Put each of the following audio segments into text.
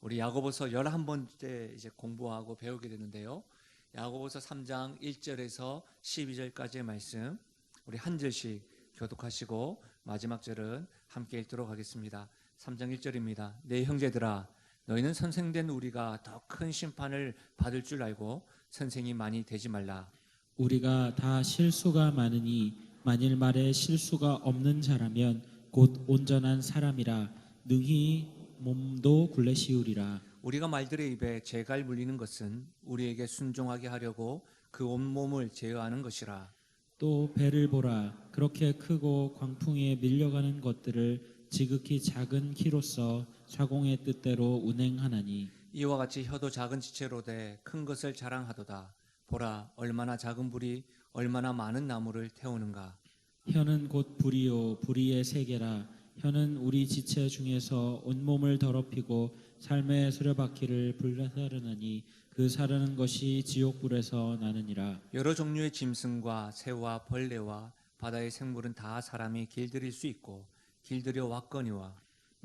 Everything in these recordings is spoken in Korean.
우리 야고보서 11번째 이제 공부하고 배우게 되는데요. 야고보서 3장 1절에서 12절까지의 말씀 우리 한 절씩 교독하시고 마지막 절은 함께 읽도록 하겠습니다. 3장 1절입니다. 내 형제들아 너희는 선생된 우리가 더 큰 심판을 받을 줄 알고 선생이 많이 되지 말라. 우리가 다 실수가 많으니 만일 말에 실수가 없는 자라면 곧 온전한 사람이라 능히 몸도 굴레시우리라. 우리가 말들의 입에 재갈 물리는 것은 우리에게 순종하게 하려고 그 온몸을 제어하는 것이라. 또 배를 보라. 그렇게 크고 광풍에 밀려가는 것들을 지극히 작은 키로서 사공의 뜻대로 운행하나니 이와 같이 혀도 작은 지체로되 큰 것을 자랑하도다. 보라 얼마나 작은 불이 얼마나 많은 나무를 태우는가. 혀는 곧 불이요 불의의 세계라. 혀는 우리 지체 중에서 온몸을 더럽히고 삶의 수레바퀴를 불사르나니 그 사르는 것이 지옥불에서 나느니라. 여러 종류의 짐승과 새와 벌레와 바다의 생물은 다 사람이 길들일 수 있고 길들여 왔거니와.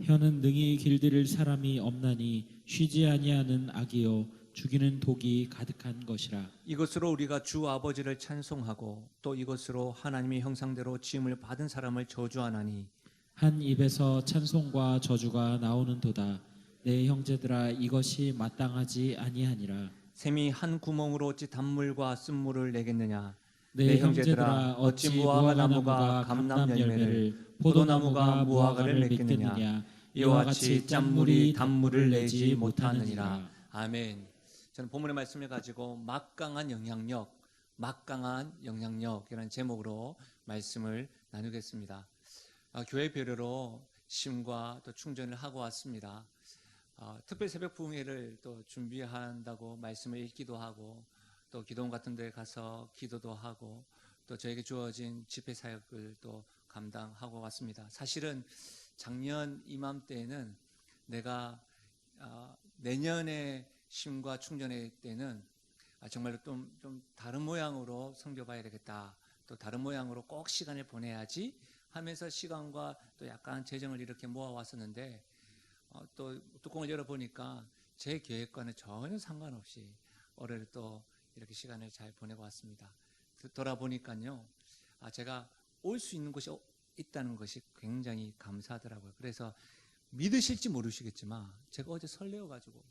혀는 능히 길들일 사람이 없나니 쉬지 아니하는 악이요 죽이는 독이 가득한 것이라. 이것으로 우리가 주 아버지를 찬송하고 또 이것으로 하나님의 형상대로 지음을 받은 사람을 저주하나니 한 입에서 찬송과 저주가 나오는도다. 내 형제들아 이것이 마땅하지 아니하니라. 샘이 한 구멍으로 어찌 단물과 쓴물을 내겠느냐. 내 형제들아 어찌 무화과나무가 감람 열매를 포도나무가 무화과를 맺겠느냐. 이와 같이 짠물이 단물을 내지 못하느니라. 아멘. 저는 본문의 말씀을 가지고 막강한 영향력이라는 제목으로 말씀을 나누겠습니다. 교회 배려로 심과 또 충전을 하고 왔습니다. 특별 새벽 부흥회를 또 준비한다고 말씀을 읽기도 하고 또 기도원 같은 데 가서 기도도 하고 또 저에게 주어진 집회 사역을 또 감당하고 왔습니다. 사실은 작년 이맘때에는 내가 내년에 심과 충전회 때는 정말로 좀 다른 모양으로 섬겨봐야 되겠다. 또 다른 모양으로 꼭 시간을 보내야지 하면서 시간과 또 약간 재정을 이렇게 모아왔었는데 또 뚜껑을 열어보니까 제 계획과는 전혀 상관없이 올해를 또 이렇게 시간을 잘 보내고 왔습니다. 돌아보니까요, 제가 올 수 있는 곳이 있다는 것이 굉장히 감사하더라고요. 그래서 믿으실지 모르시겠지만 제가 어제 설레어가지고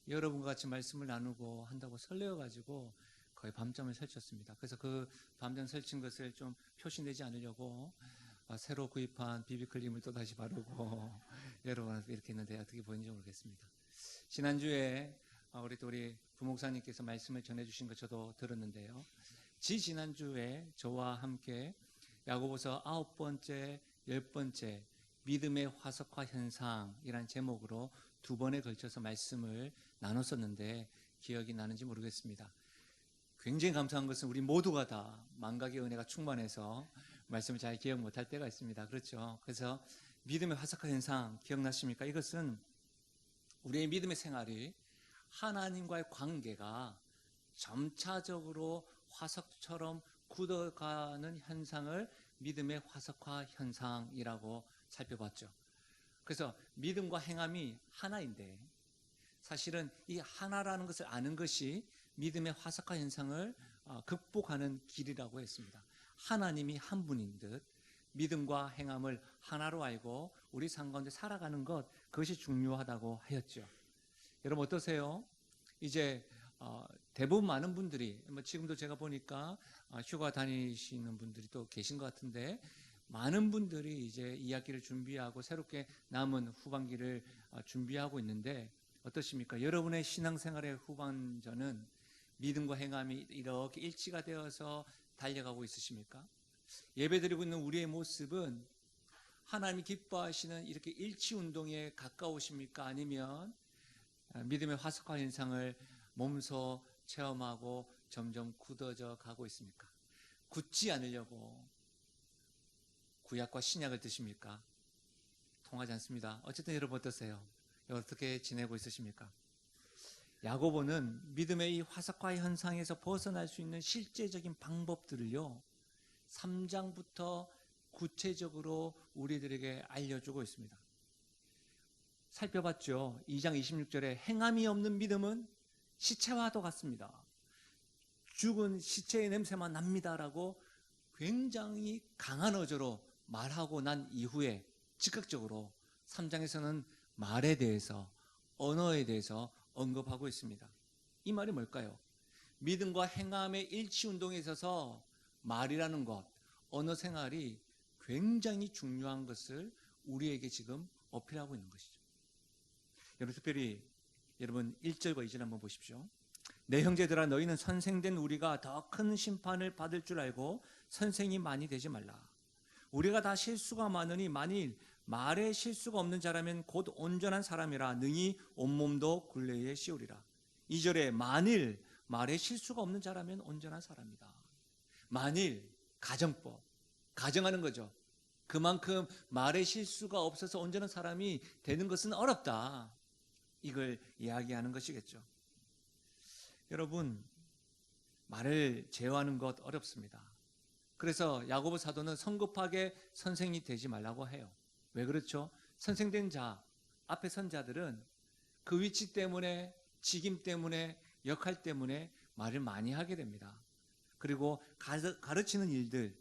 여러분과 같이 말씀을 나누고 한다고 설레어가지고 거의 밤잠을 설쳤습니다. 그래서 그 밤잠 설친 것을 좀 표시내지 않으려고 새로 구입한 비비크림을 또 다시 바르고 여러분한테 이렇게 했는데 어떻게 보이는지 모르겠습니다. 지난주에 우리 부목사님께서 말씀을 전해주신 거 저도 들었는데요. 지난주에 저와 함께 야고보서 9번째, 10번째 믿음의 화석화 현상이라는 제목으로 2번에 걸쳐서 말씀을 나눴었는데 기억이 나는지 모르겠습니다. 굉장히 감사한 것은 우리 모두가 다 망각의 은혜가 충만해서 말씀을 잘 기억 못할 때가 있습니다. 그렇죠? 그래서 믿음의 화석화 현상 기억나십니까? 이것은 우리의 믿음의 생활이 하나님과의 관계가 점차적으로 화석처럼 굳어가는 현상을 믿음의 화석화 현상이라고 살펴봤죠. 그래서 믿음과 행함이 하나인데 사실은 이 하나라는 것을 아는 것이 믿음의 화석화 현상을 극복하는 길이라고 했습니다. 하나님이 한 분인 듯 믿음과 행함을 하나로 알고 우리 삶 가운데 살아가는 것, 그것이 중요하다고 하였죠. 여러분 어떠세요? 이제 대부분 많은 분들이 지금도 제가 보니까 휴가 다니시는 분들이 또 계신 것 같은데 많은 분들이 이제 2학기를 준비하고 새롭게 남은 후반기를 준비하고 있는데 어떠십니까? 여러분의 신앙생활의 후반전은 믿음과 행함이 이렇게 일치가 되어서 달려가고 있으십니까? 예배드리고 있는 우리의 모습은 하나님이 기뻐하시는 이렇게 일치운동에 가까우십니까? 아니면 믿음의 화석화 현상을 몸소 체험하고 점점 굳어져 가고 있습니까? 굳지 않으려고 구약과 신약을 드십니까? 통하지 않습니다. 어쨌든 여러분 어떠세요? 어떻게 지내고 있으십니까? 야고보는 믿음의 이 화석화 현상에서 벗어날 수 있는 실제적인 방법들을요 3장부터 구체적으로 우리들에게 알려주고 있습니다. 살펴봤죠. 2장 26절에 행함이 없는 믿음은 시체와도 같습니다. 죽은 시체의 냄새만 납니다라고 굉장히 강한 어조로 말하고 난 이후에 즉각적으로 3장에서는 말에 대해서, 언어에 대해서 언급하고 있습니다. 이 말이 뭘까요? 믿음과 행함의 일치 운동에 있어서 말이라는 것, 언어 생활이 굉장히 중요한 것을 우리에게 지금 어필하고 있는 것이죠. 여러분, 특별히 여러분 1절과 2절 한번 보십시오. 내 형제들아, 너희는 선생된 우리가 더 큰 심판을 받을 줄 알고 선생이 많이 되지 말라. 우리가 다 실수가 많으니 만일 말에 실수가 없는 자라면 곧 온전한 사람이라 능히 온몸도 굴레에 씌우리라. 2절에 만일 말에 실수가 없는 자라면 온전한 사람이다. 만일, 가정법, 가정하는 거죠. 그만큼 말에 실수가 없어서 온전한 사람이 되는 것은 어렵다. 이걸 이야기하는 것이겠죠. 여러분, 말을 제어하는 것 어렵습니다. 그래서 야고보 사도는 성급하게 선생이 되지 말라고 해요. 왜 그렇죠? 선생된 자, 앞에 선 자들은 그 위치 때문에, 직임 때문에, 역할 때문에 말을 많이 하게 됩니다. 그리고 가르치는 일들,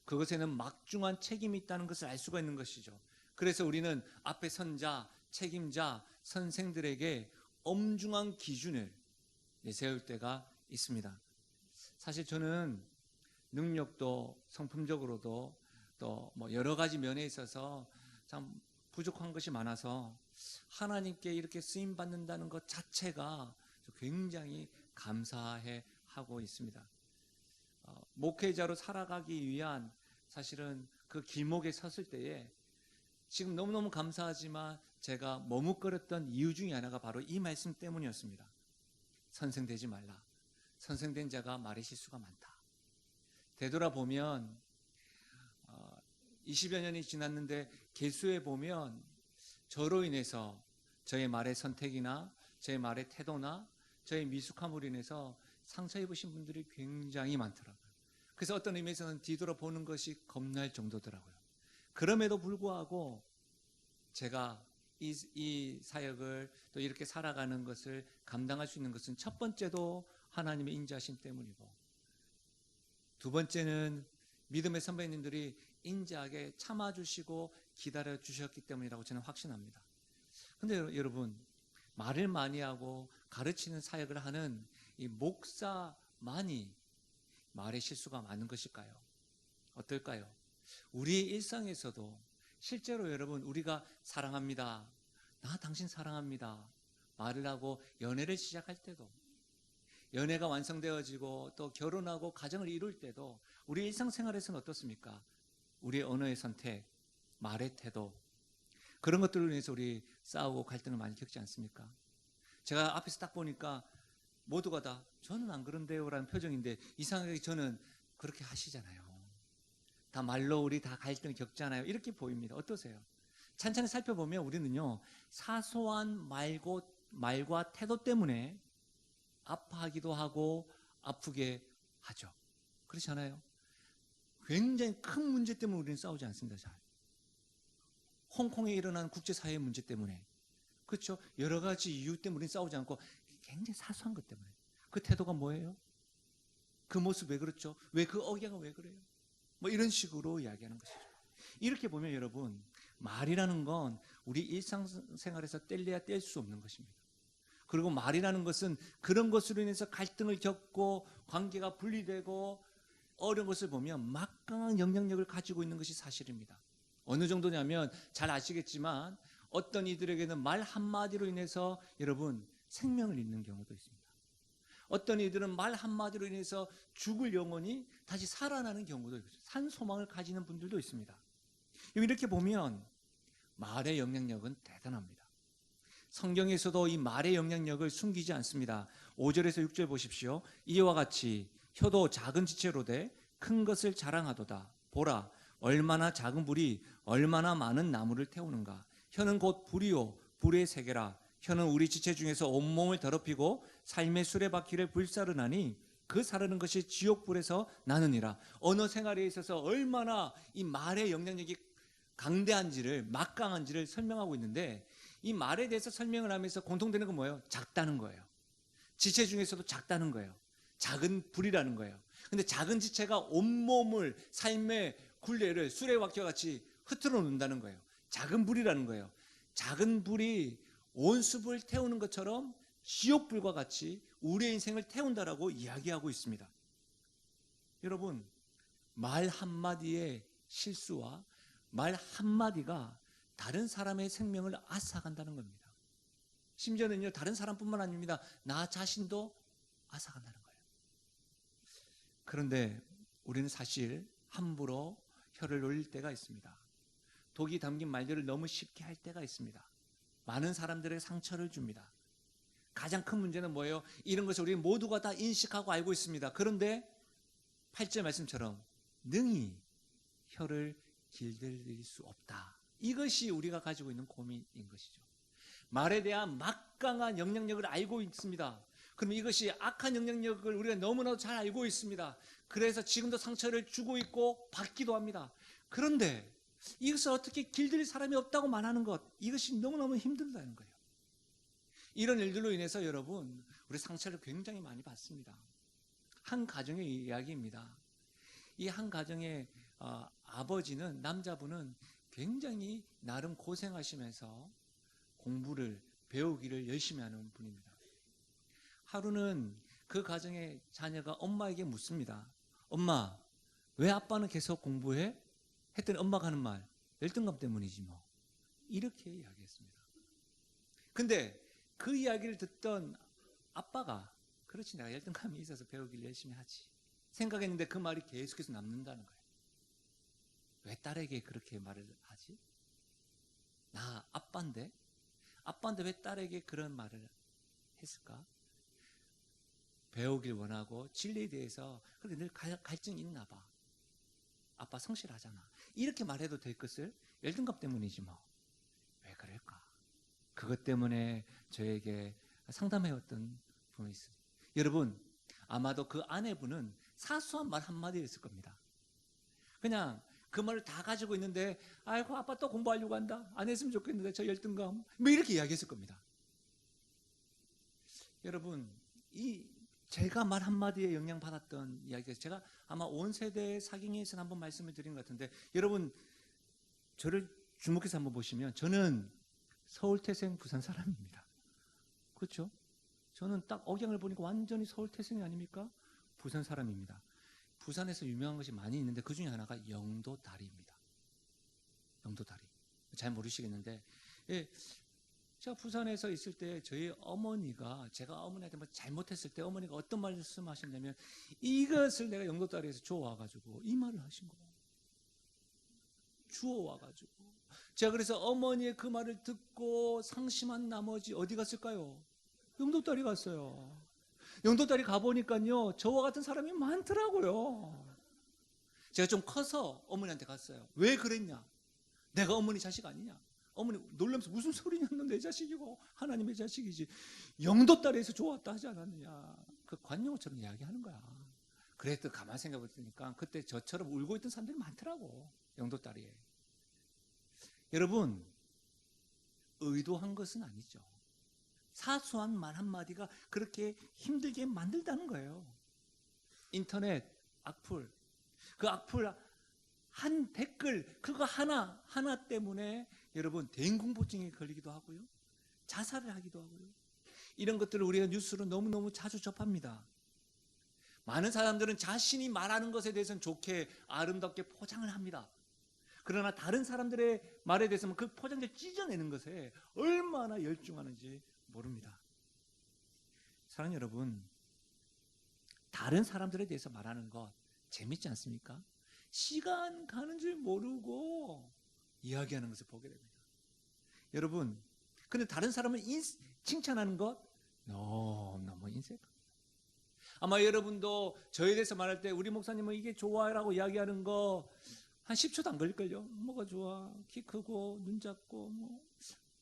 그것에는 막중한 책임이 있다는 것을 알 수가 있는 것이죠. 그래서 우리는 앞에 선자, 책임자, 선생들에게 엄중한 기준을 내세울 때가 있습니다. 사실 저는 능력도 성품적으로도 또 여러 가지 면에 있어서 참 부족한 것이 많아서 하나님께 이렇게 쓰임 받는다는 것 자체가 굉장히 감사해 하고 있습니다. 목회자로 살아가기 위한 사실은 그 길목에 섰을 때에 지금 너무너무 감사하지만 제가 머뭇거렸던 이유 중에 하나가 바로 이 말씀 때문이었습니다. 선생되지 말라. 선생된 자가 말의 실수가 많다. 되돌아보면 20여 년이 지났는데 개수해 보면 저로 인해서 저의 말의 선택이나 저의 말의 태도나 저의 미숙함으로 인해서 상처 입으신 분들이 굉장히 많더라고요. 그래서 어떤 의미에서는 뒤돌아보는 것이 겁날 정도더라고요. 그럼에도 불구하고 제가 이 사역을 또 이렇게 살아가는 것을 감당할 수 있는 것은 첫 번째도 하나님의 인자하심 때문이고, 두 번째는 믿음의 선배님들이 인자하게 참아주시고 기다려주셨기 때문이라고 저는 확신합니다. 근데 여러분, 말을 많이 하고 가르치는 사역을 하는 이 목사만이 말의 실수가 많은 것일까요? 어떨까요? 우리 일상에서도 실제로 여러분, 우리가 사랑합니다, 나 당신 사랑합니다 말을 하고 연애를 시작할 때도, 연애가 완성되어지고 또 결혼하고 가정을 이룰 때도 우리 일상생활에서는 어떻습니까? 우리의 언어의 선택, 말의 태도, 그런 것들로 인해서 우리 싸우고 갈등을 많이 겪지 않습니까? 제가 앞에서 딱 보니까 모두가 다 저는 안 그런데요 라는 표정인데 이상하게 저는 그렇게 하시잖아요. 다 말로 우리 다 갈등을 겪잖아요. 이렇게 보입니다. 어떠세요? 찬찬히 살펴보면 우리는요, 사소한 말과 태도 때문에 아파하기도 하고 아프게 하죠. 그렇지 않아요? 굉장히 큰 문제 때문에 우리는 싸우지 않습니다. 잘. 홍콩에 일어난 국제사회 문제 때문에, 그렇죠? 여러 가지 이유 때문에 우리는 싸우지 않고 굉장히 사소한 것 때문에. 그 태도가 뭐예요? 그 모습 왜 그렇죠? 왜 그 억양은 왜 그래요? 이런 식으로 이야기하는 것이죠. 이렇게 보면 여러분, 말이라는 건 우리 일상생활에서 뗄래야 뗄 수 없는 것입니다. 그리고 말이라는 것은 그런 것으로 인해서 갈등을 겪고 관계가 분리되고 어려운 것을 보면 막강한 영향력을 가지고 있는 것이 사실입니다. 어느 정도냐면 잘 아시겠지만 어떤 이들에게는 말 한마디로 인해서 여러분 생명을 잃는 경우도 있습니다. 어떤 이들은 말 한마디로 인해서 죽을 영혼이 다시 살아나는 경우도 있어요. 산 소망을 가지는 분들도 있습니다. 이렇게 보면 말의 영향력은 대단합니다. 성경에서도 이 말의 영향력을 숨기지 않습니다. 5절에서 6절 보십시오. 이와 같이 혀도 작은 지체로 돼 큰 것을 자랑하도다. 보라, 얼마나 작은 불이 얼마나 많은 나무를 태우는가. 혀는 곧 불이요 불의 세계라. 혀는 우리 지체 중에서 온몸을 더럽히고 삶의 수레바퀴를 불사르나니 그 사르는 것이 지옥불에서 나느니라. 언어 생활에 있어서 얼마나 이 말의 영향력이 강대한지를, 막강한지를 설명하고 있는데, 이 말에 대해서 설명을 하면서 공통되는 건 뭐예요? 작다는 거예요. 지체 중에서도 작다는 거예요. 작은 불이라는 거예요. 근데 작은 지체가 온몸을 삶의 굴레를 수레바퀴와 같이 흐트러 놓는다는 거예요. 작은 불이라는 거예요. 작은 불이 온 숲을 태우는 것처럼 지옥불과 같이 우리의 인생을 태운다라고 이야기하고 있습니다. 여러분, 말 한마디의 실수와 말 한마디가 다른 사람의 생명을 앗아간다는 겁니다. 심지어는요, 다른 사람뿐만 아닙니다. 나 자신도 앗아간다는 거예요. 그런데 우리는 사실 함부로 혀를 놀릴 때가 있습니다. 독이 담긴 말들을 너무 쉽게 할 때가 있습니다. 많은 사람들에게 상처를 줍니다. 가장 큰 문제는 뭐예요? 이런 것을 우리 모두가 다 인식하고 알고 있습니다. 그런데 8절 말씀처럼 능히 혀를 길들일 수 없다. 이것이 우리가 가지고 있는 고민인 것이죠. 말에 대한 막강한 영향력을 알고 있습니다. 그럼 이것이 악한 영향력을 우리가 너무나도 잘 알고 있습니다. 그래서 지금도 상처를 주고 있고 받기도 합니다. 그런데 이것을 어떻게 길들일 사람이 없다고 말하는 것, 이것이 너무너무 힘들다는 거예요. 이런 일들로 인해서 여러분, 우리 상처를 굉장히 많이 받습니다. 한 가정의 이야기입니다. 이 한 가정의 아버지는, 남자분은 굉장히 나름 고생하시면서 공부를 배우기를 열심히 하는 분입니다. 하루는 그 가정의 자녀가 엄마에게 묻습니다. 엄마, 왜 아빠는 계속 공부해? 했더니 엄마가 하는 말, 열등감 때문이지 뭐. 이렇게 이야기했습니다. 근데 그 이야기를 듣던 아빠가, 그렇지, 내가 열등감이 있어서 배우기를 열심히 하지 생각했는데 그 말이 계속해서 남는다는 거예요. 왜 딸에게 그렇게 말을 하지? 나 아빠인데 왜 딸에게 그런 말을 했을까? 배우길 원하고 진리에 대해서 그렇게 늘 갈증이 있나 봐. 아빠 성실하잖아. 이렇게 말해도 될 것을 열등감 때문이지 뭐. 왜 그럴까? 그것 때문에 저에게 상담해왔던 분이 있어요. 여러분, 아마도 그 아내분은 사소한 말 한마디였을 겁니다. 그냥 그 말을 다 가지고 있는데, 아이고 아빠 또 공부하려고 한다, 안 했으면 좋겠는데 저 열등감, 뭐 이렇게 이야기했을 겁니다. 여러분, 이 제가 말 한마디에 영향받았던 이야기가, 제가 아마 온 세대 사경에서 한번 말씀을 드린 것 같은데, 여러분 저를 주목해서 한번 보시면 저는 서울 태생 부산 사람입니다. 그렇죠? 저는 딱 억양을 보니까 완전히 서울 태생이 아닙니까? 부산 사람입니다. 부산에서 유명한 것이 많이 있는데 그 중에 하나가 영도다리입니다. 영도다리. 잘 모르시겠는데, 예, 제가 부산에서 있을 때 저희 어머니가, 제가 어머니한테 뭐 잘못했을 때 어머니가 어떤 말씀하셨냐면, 이것을 내가 영도다리에서 주워와가지고 이 말을 하신 거예요. 주워와가지고. 제가 그래서 어머니의 그 말을 듣고 상심한 나머지 어디 갔을까요? 영도다리 갔어요. 영도다리 가보니까요, 저와 같은 사람이 많더라고요. 제가 좀 커서 어머니한테 갔어요. 왜 그랬냐? 내가 어머니 자식 아니냐? 어머니 놀라면서, 무슨 소리냐, 너 내 자식이고 하나님의 자식이지, 영도다리에서 좋았다 하지 않았느냐, 그 관용어처럼 이야기하는 거야. 그래도 가만히 생각해 보니까 그때 저처럼 울고 있던 사람들이 많더라고, 영도다리에. 여러분, 의도한 것은 아니죠. 사소한 말 한마디가 그렇게 힘들게 만들다는 거예요. 인터넷 악플, 그 악플 한 댓글, 그거 하나 때문에 여러분 대인공포증에 걸리기도 하고요, 자살을 하기도 하고요. 이런 것들을 우리가 뉴스로 너무너무 자주 접합니다. 많은 사람들은 자신이 말하는 것에 대해서는 좋게 아름답게 포장을 합니다. 그러나 다른 사람들의 말에 대해서는 그 포장을 찢어내는 것에 얼마나 열중하는지 모릅니다. 사랑하는 여러분, 다른 사람들에 대해서 말하는 것 재밌지 않습니까? 시간 가는 줄 모르고 이야기하는 것을 보게 됩니다. 여러분, 근데 다른 사람을 칭찬하는 것 너무 인색합니다. 아마 여러분도 저에 대해서 말할 때, 우리 목사님은 이게 좋아라고 이야기하는 거 한 10초도 안 걸릴걸요. 뭐가 좋아? 키 크고 눈 작고 뭐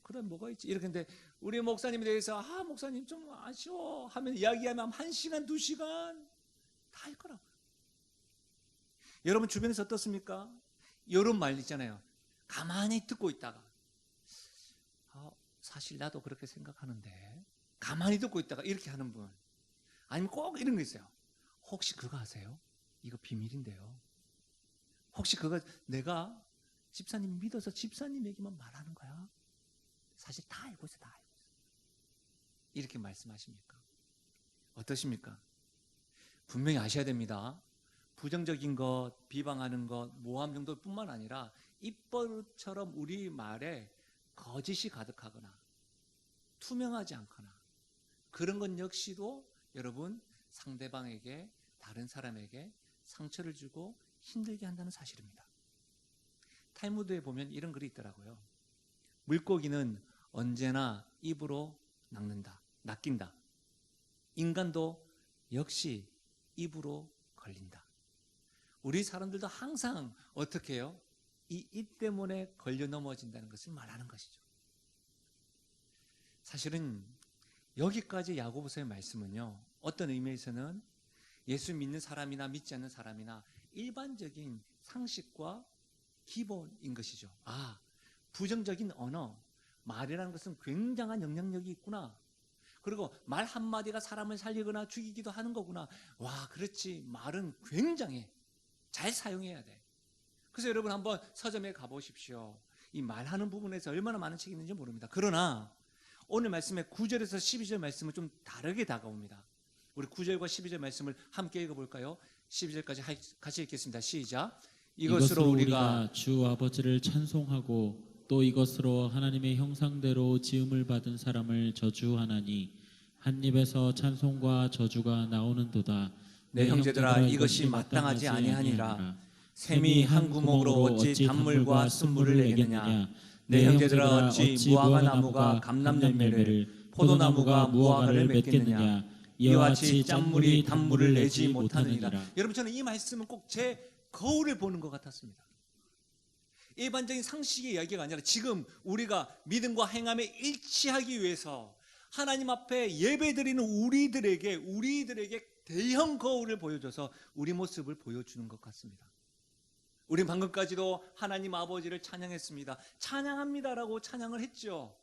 그다음 뭐가 있지? 이렇게. 근데 우리 목사님에 대해서, 목사님 좀 아쉬워 하면 이야기하면 1시간 2시간 다 할 거라고요. 여러분 주변에서 어떻습니까? 이런 말 있잖아요. 가만히 듣고 있다가, 사실 나도 그렇게 생각하는데, 가만히 듣고 있다가 이렇게 하는 분, 아니면 꼭 이런 거 있어요. 혹시 그거 아세요? 이거 비밀인데요. 혹시 그거 내가 집사님 믿어서 집사님에게만 말하는 거야? 사실 다 알고 있어, 다 알고 있어. 이렇게 말씀하십니까? 어떠십니까? 분명히 아셔야 됩니다. 부정적인 것, 비방하는 것, 모함 정도뿐만 아니라 입버릇처럼 우리 말에 거짓이 가득하거나 투명하지 않거나 그런 것 역시도 여러분 상대방에게, 다른 사람에게 상처를 주고 힘들게 한다는 사실입니다. 탈무드에 보면 이런 글이 있더라고요. 물고기는 언제나 입으로 낚인다. 인간도 역시 입으로 걸린다. 우리 사람들도 항상 어떻게 해요? 이 입 때문에 걸려 넘어진다는 것을 말하는 것이죠. 사실은 여기까지 야고보서의 말씀은요, 어떤 의미에서는 예수 믿는 사람이나 믿지 않는 사람이나 일반적인 상식과 기본인 것이죠. 아, 부정적인 언어, 말이라는 것은 굉장한 영향력이 있구나. 그리고 말 한마디가 사람을 살리거나 죽이기도 하는 거구나. 와, 그렇지. 말은 굉장히 잘 사용해야 돼. 그래서 여러분 한번 서점에 가보십시오. 이 말하는 부분에서 얼마나 많은 책이 있는지 모릅니다. 그러나 오늘 말씀의 9절에서 12절 말씀은 좀 다르게 다가옵니다. 우리 9절과 12절 말씀을 함께 읽어볼까요? 12절까지 같이 읽겠습니다. 시작. 이것으로 우리가 주 아버지를 찬송하고 또 이것으로 하나님의 형상대로 지음을 받은 사람을 저주하나니 한 입에서 찬송과 저주가 나오는도다. 내 형제들아, 이것이 마땅하지 아니하니라. 샘이 한 구멍으로 어찌 단물과 쓴물을 내겠느냐. 내 형제들아, 어찌 무화과 나무가 감람 열매를, 포도나무가 무화과를 맺겠느냐. 이와 같이 짠물이 단물을 내지 못하느니라. 여러분, 저는 이 말씀은 꼭 제 거울을 보는 것 같았습니다. 일반적인 상식의 이야기가 아니라 지금 우리가 믿음과 행함에 일치하기 위해서 하나님 앞에 예배드리는 우리들에게 대형 거울을 보여줘서 우리 모습을 보여주는 것 같습니다. 우린 방금까지도 하나님 아버지를 찬양했습니다. 찬양합니다라고 찬양을 했죠.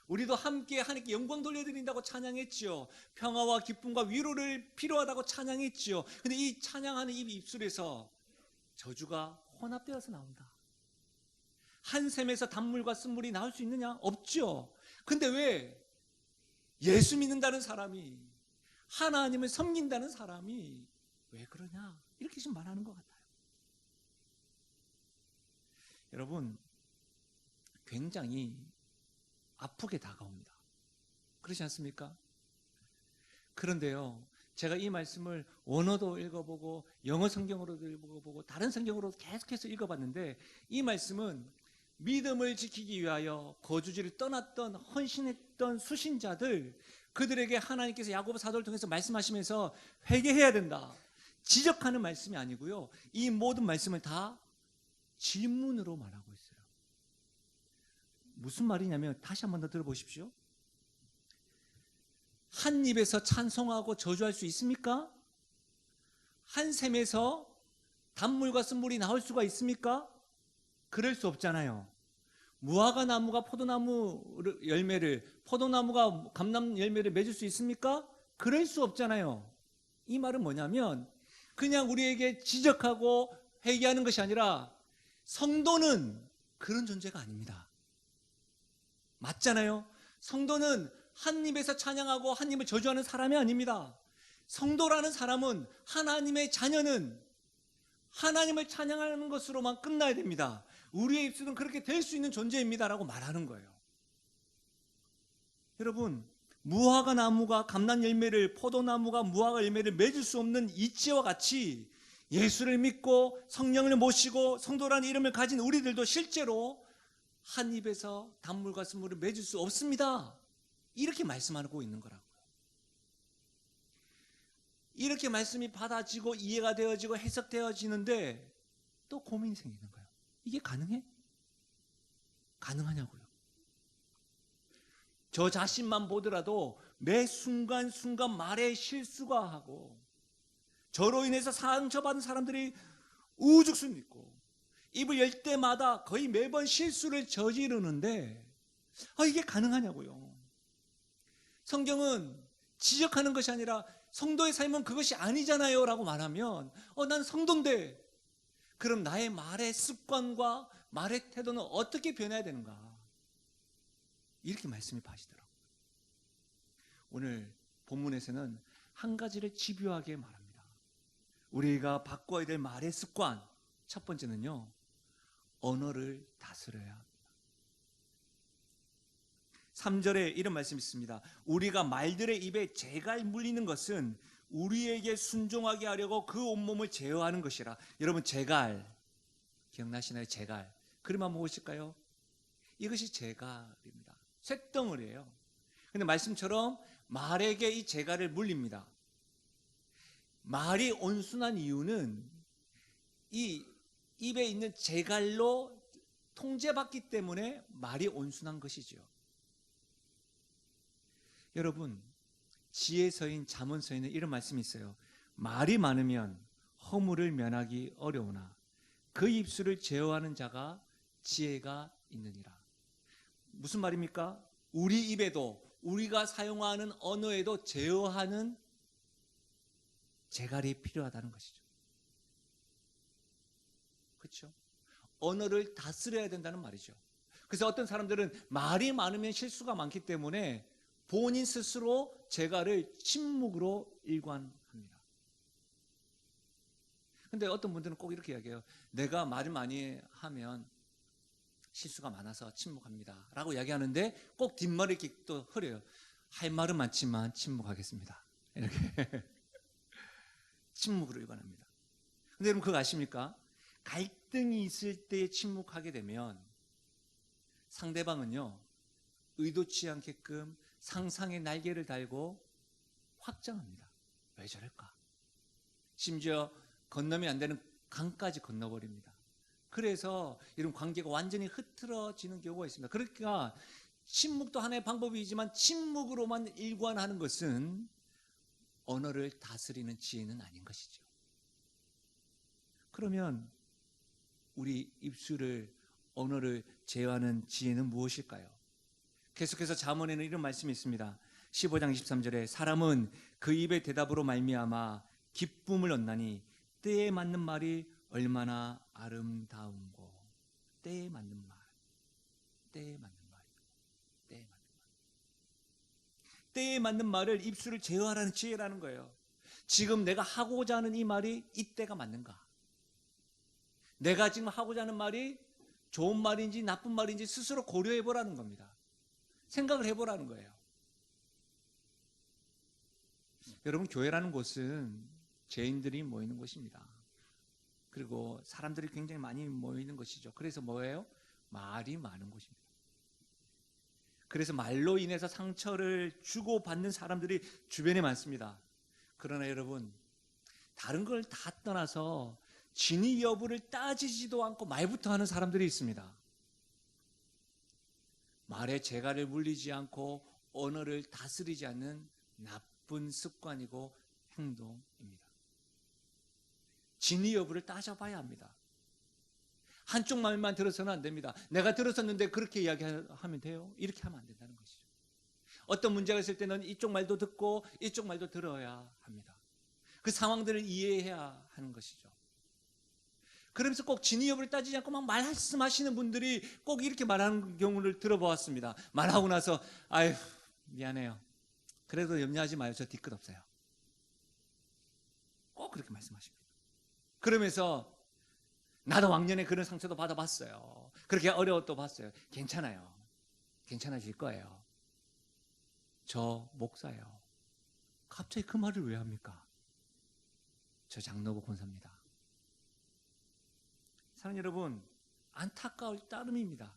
우리도 함께 하나님께 영광 돌려드린다고 찬양했죠. 평화와 기쁨과 위로를 필요하다고 찬양했죠. 근데 이 찬양하는 이 입술에서 저주가 혼합되어서 나온다. 한 샘에서 단물과 쓴물이 나올 수 있느냐? 없죠. 근데 왜 예수 믿는다는 사람이, 하나님을 섬긴다는 사람이 왜 그러냐? 이렇게 지금 말하는 것 같아요. 여러분, 굉장히 아프게 다가옵니다. 그렇지 않습니까? 그런데요, 제가 이 말씀을 원어도 읽어보고 영어 성경으로도 읽어보고 다른 성경으로 계속해서 읽어봤는데, 이 말씀은 믿음을 지키기 위하여 거주지를 떠났던 헌신했던 수신자들, 그들에게 하나님께서 야고보 사도를 통해서 말씀하시면서 회개해야 된다, 지적하는 말씀이 아니고요, 이 모든 말씀을 다 질문으로 말하고 있어요. 무슨 말이냐면, 다시 한번 더 들어보십시오. 한 입에서 찬송하고 저주할 수 있습니까? 한 샘에서 단물과 쓴물이 나올 수가 있습니까? 그럴 수 없잖아요. 무화과 나무가 포도나무가 감람 열매를 맺을 수 있습니까? 그럴 수 없잖아요. 이 말은 뭐냐면, 그냥 우리에게 지적하고 회개하는 것이 아니라 성도는 그런 존재가 아닙니다. 맞잖아요. 성도는 한 입에서 찬양하고 한 입을 저주하는 사람이 아닙니다. 성도라는 사람은, 하나님의 자녀는 하나님을 찬양하는 것으로만 끝나야 됩니다. 우리의 입술은 그렇게 될 수 있는 존재입니다라고 말하는 거예요. 여러분, 무화과 나무가 감람 열매를, 포도나무가 무화과 열매를 맺을 수 없는 이치와 같이 예수를 믿고 성령을 모시고 성도라는 이름을 가진 우리들도 실제로 한 입에서 단물과 쓴물을 맺을 수 없습니다. 이렇게 말씀하고 있는 거라고요. 이렇게 말씀이 받아지고 이해가 되어지고 해석되어지는데 또 고민이 생기는 거예요. 이게 가능해? 가능하냐고요. 저 자신만 보더라도 매 순간순간 말에 실수가 하고, 저로 인해서 상처받은 사람들이 우죽순 있고, 입을 열 때마다 거의 매번 실수를 저지르는데 이게 가능하냐고요. 성경은 지적하는 것이 아니라 성도의 삶은 그것이 아니잖아요 라고 말하면 난 성도인데 그럼 나의 말의 습관과 말의 태도는 어떻게 변해야 되는가? 이렇게 말씀이 파시더라고요. 오늘 본문에서는 한 가지를 집요하게 말합니다. 우리가 바꿔야 될 말의 습관, 첫 번째는요, 언어를 다스려야 합니다. 3절에 이런 말씀이 있습니다. 우리가 말들의 입에 재갈 물리는 것은 우리에게 순종하게 하려고 그 온몸을 제어하는 것이라. 여러분, 재갈 기억나시나요? 재갈. 그림 한번 보실까요? 이것이 재갈입니다. 쇳덩어리예요. 근데 말씀처럼 말에게 이 재갈을 물립니다. 말이 온순한 이유는 이 입에 있는 재갈로 통제받기 때문에 말이 온순한 것이죠. 여러분, 지혜서인 잠언서에는 이런 말씀이 있어요. 말이 많으면 허물을 면하기 어려우나 그 입술을 제어하는 자가 지혜가 있느니라. 무슨 말입니까? 우리 입에도, 우리가 사용하는 언어에도 제어하는 재갈이 필요하다는 것이죠. 그렇죠? 언어를 다스려야 된다는 말이죠. 그래서 어떤 사람들은 말이 많으면 실수가 많기 때문에 본인 스스로 재갈을 침묵으로 일관합니다. 근데 어떤 분들은 꼭 이렇게 이야기해요. 내가 말을 많이 하면 실수가 많아서 침묵합니다 라고 이야기하는데 꼭 뒷말을 이렇게 또 흐려요. 할 말은 많지만 침묵하겠습니다. 이렇게 침묵으로 일관합니다. 근데 여러분 그거 아십니까? 갈등이 있을 때 침묵하게 되면 상대방은요, 의도치 않게끔 상상의 날개를 달고 확장합니다. 왜 저럴까? 심지어 건너면 안 되는 강까지 건너버립니다. 그래서 이런 관계가 완전히 흐트러지는 경우가 있습니다. 그러니까 침묵도 하나의 방법이지만 침묵으로만 일관하는 것은 언어를 다스리는 지혜는 아닌 것이죠. 그러면 우리 입술을, 언어를 제어하는 지혜는 무엇일까요? 계속해서 잠언에는 이런 말씀이 있습니다. 15장 23절에 사람은 그 입의 대답으로 말미암아 기쁨을 얻나니 때에 맞는 말이 얼마나 아름다운고. 때에 맞는 말, 때에 맞는 말, 때에 맞는 말. 때에 맞는 말을 입술을 제어하라는 지혜라는 거예요. 지금 내가 하고자 하는 이 말이 이때가 맞는가? 내가 지금 하고자 하는 말이 좋은 말인지 나쁜 말인지 스스로 고려해 보라는 겁니다. 생각을 해보라는 거예요. 여러분, 교회라는 곳은 죄인들이 모이는 곳입니다. 그리고 사람들이 굉장히 많이 모이는 것이죠. 그래서 뭐예요? 말이 많은 곳입니다. 그래서 말로 인해서 상처를 주고받는 사람들이 주변에 많습니다. 그러나 여러분, 다른 걸 다 떠나서 진위 여부를 따지지도 않고 말부터 하는 사람들이 있습니다. 말에 재갈을 물리지 않고 언어를 다스리지 않는 나쁜 습관이고 행동입니다. 진위 여부를 따져봐야 합니다. 한쪽 말만 들어서는 안 됩니다. 내가 들었었는데 그렇게 이야기하면 돼요? 이렇게 하면 안 된다는 것이죠. 어떤 문제가 있을 때는 이쪽 말도 듣고 이쪽 말도 들어야 합니다. 그 상황들을 이해해야 하는 것이죠. 그러면서 꼭 진위 여부를 따지지 않고 막 말씀하시는 분들이 꼭 이렇게 말하는 경우를 들어보았습니다. 말하고 나서 아유 미안해요. 그래도 염려하지 마요. 저 뒤끝 없어요. 꼭 그렇게 말씀하십니다. 그러면서 나도 왕년에 그런 상처도 받아봤어요. 그렇게 어려웠도 봤어요. 괜찮아요. 괜찮아질 거예요. 저 목사예요. 갑자기 그 말을 왜 합니까? 저 장로고 권사입니다. 사랑하는 여러분, 안타까울 따름입니다.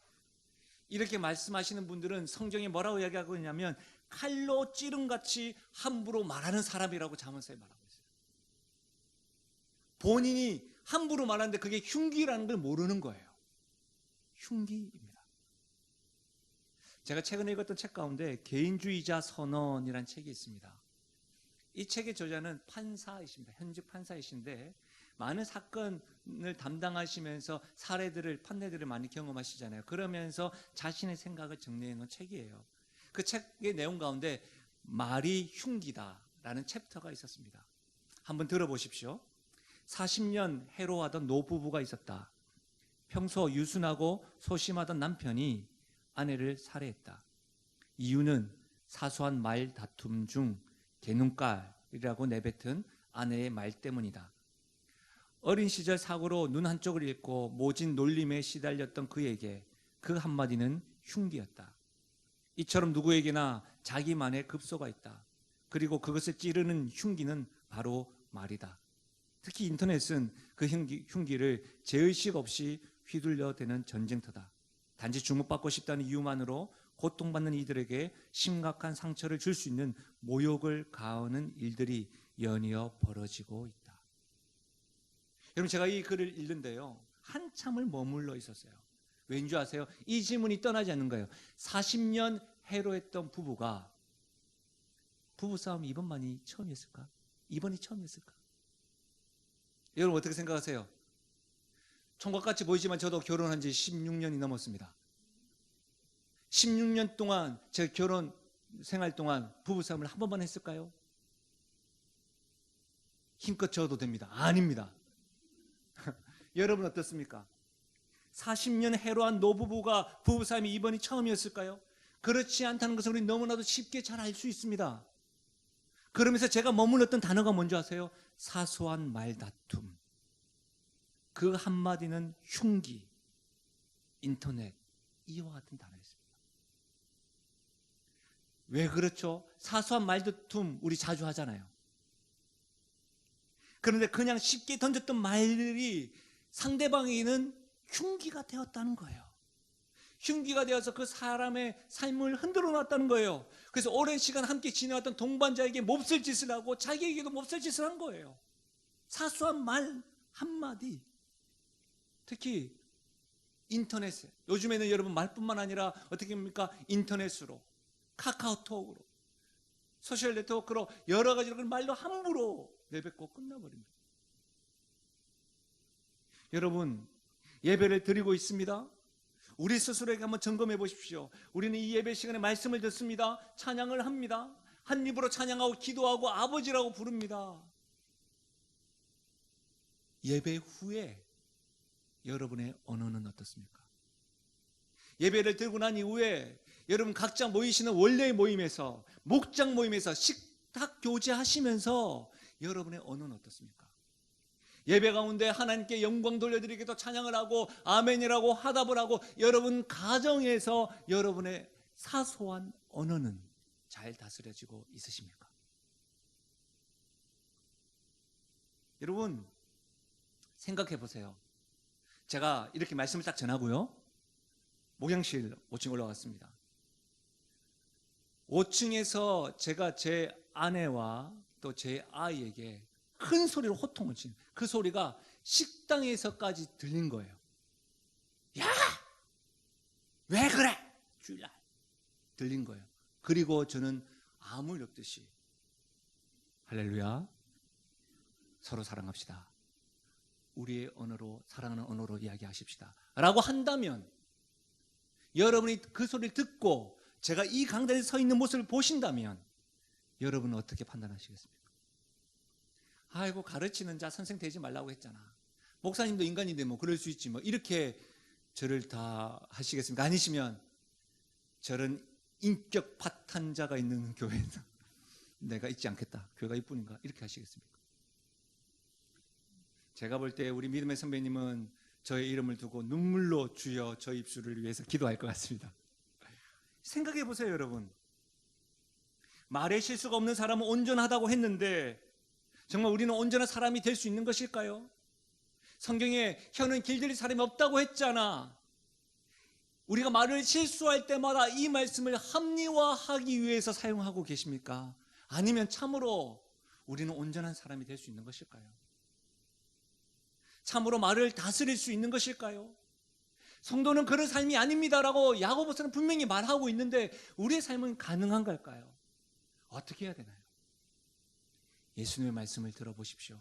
이렇게 말씀하시는 분들은 성경에 뭐라고 이야기하고 있냐면 칼로 찌름같이 함부로 말하는 사람이라고 잠언서에 말하고 있어요. 본인이 함부로 말하는데 그게 흉기라는 걸 모르는 거예요. 흉기입니다. 제가 최근에 읽었던 책 가운데 개인주의자 선언이라는 책이 있습니다. 이 책의 저자는 판사이십니다. 현직 판사이신데 많은 사건을 담당하시면서 판례들을 많이 경험하시잖아요. 그러면서 자신의 생각을 정리해 놓은 책이에요. 그 책의 내용 가운데 말이 흉기다라는 챕터가 있었습니다. 한번 들어보십시오. 40년 해로하던 노부부가 있었다. 평소 유순하고 소심하던 남편이 아내를 살해했다. 이유는 사소한 말 다툼 중 개눈깔이라고 내뱉은 아내의 말 때문이다. 어린 시절 사고로 눈 한쪽을 잃고 모진 놀림에 시달렸던 그에게 그 한마디는 흉기였다. 이처럼 누구에게나 자기만의 급소가 있다. 그리고 그것을 찌르는 흉기는 바로 말이다. 특히 인터넷은 그 흉기를 제의식 없이 휘둘려대는 전쟁터다. 단지 주목받고 싶다는 이유만으로 고통받는 이들에게 심각한 상처를 줄 수 있는 모욕을 가하는 일들이 연이어 벌어지고 있다. 여러분, 제가 이 글을 읽는데요, 한참을 머물러 있었어요. 왠지 아세요? 이 질문이 떠나지 않는 거예요. 40년 해로했던 부부가 부부싸움 이번만이 처음이었을까? 이번이 처음이었을까? 여러분 어떻게 생각하세요? 총각같이 보이지만 저도 결혼한 지 16년이 넘었습니다. 16년 동안 제 결혼 생활 동안 부부싸움을 한 번만 했을까요? 힘껏 저어도 됩니다. 아닙니다. 여러분 어떻습니까? 40년 해로한 노부부가 부부싸움이 이번이 처음이었을까요? 그렇지 않다는 것을 우리 너무나도 쉽게 잘 알 수 있습니다. 그러면서 제가 머물렀던 단어가 뭔지 아세요? 사소한 말다툼. 그 한마디는 흉기, 인터넷, 이와 같은 단어였습니다. 왜 그렇죠? 사소한 말다툼 우리 자주 하잖아요. 그런데 그냥 쉽게 던졌던 말들이 상대방에게는 흉기가 되었다는 거예요. 흉기가 되어서 그 사람의 삶을 흔들어 놨다는 거예요. 그래서 오랜 시간 함께 지내왔던 동반자에게 몹쓸 짓을 하고 자기에게도 몹쓸 짓을 한 거예요. 사소한 말 한마디. 특히 인터넷에, 요즘에는 여러분 말뿐만 아니라 어떻게 합니까? 인터넷으로, 카카오톡으로, 소셜 네트워크로 여러 가지로 그 말로 함부로 내뱉고 끝나버립니다. 여러분, 예배를 드리고 있습니다. 우리 스스로에게 한번 점검해 보십시오. 우리는 이 예배 시간에 말씀을 듣습니다. 찬양을 합니다. 한 입으로 찬양하고 기도하고 아버지라고 부릅니다. 예배 후에 여러분의 언어는 어떻습니까? 예배를 드리고 난 이후에 여러분 각자 모이시는 원래의 모임에서, 목장 모임에서 식탁 교제하시면서 여러분의 언어는 어떻습니까? 예배 가운데 하나님께 영광 돌려드리기도 찬양을 하고 아멘이라고 화답을 하고 여러분 가정에서 여러분의 사소한 언어는 잘 다스려지고 있으십니까? 여러분 생각해 보세요. 제가 이렇게 말씀을 딱 전하고요, 목양실 5층 올라갔습니다. 5층에서 제가 제 아내와 또 제 아이에게 큰 소리로 호통을 치는 그 소리가 식당에서까지 들린 거예요. 야! 왜 그래? 주일날 들린 거예요. 그리고 저는 아무 일 없듯이 할렐루야, 서로 사랑합시다. 우리의 언어로, 사랑하는 언어로 이야기하십시다 라고 한다면, 여러분이 그 소리를 듣고 제가 이 강단에 서 있는 모습을 보신다면 여러분은 어떻게 판단하시겠습니까? 아이고, 가르치는 자 선생 되지 말라고 했잖아. 목사님도 인간인데 뭐 그럴 수 있지 뭐, 이렇게 저를 다 하시겠습니까? 아니시면 저런 인격 파탄자가 있는 교회는 내가 있지 않겠다, 교회가 이뿐인가, 이렇게 하시겠습니까? 제가 볼 때 우리 믿음의 선배님은 저의 이름을 두고 눈물로 주여 저 입술을 위해서 기도할 것 같습니다. 생각해 보세요. 여러분, 말에 실수가 없는 사람은 온전하다고 했는데 정말 우리는 온전한 사람이 될 수 있는 것일까요? 성경에 혀는 길들일 사람이 없다고 했잖아. 우리가 말을 실수할 때마다 이 말씀을 합리화하기 위해서 사용하고 계십니까? 아니면 참으로 우리는 온전한 사람이 될 수 있는 것일까요? 참으로 말을 다스릴 수 있는 것일까요? 성도는 그런 삶이 아닙니다라고 야고보서는 분명히 말하고 있는데 우리의 삶은 가능한 걸까요? 어떻게 해야 되나요? 예수님의 말씀을 들어보십시오.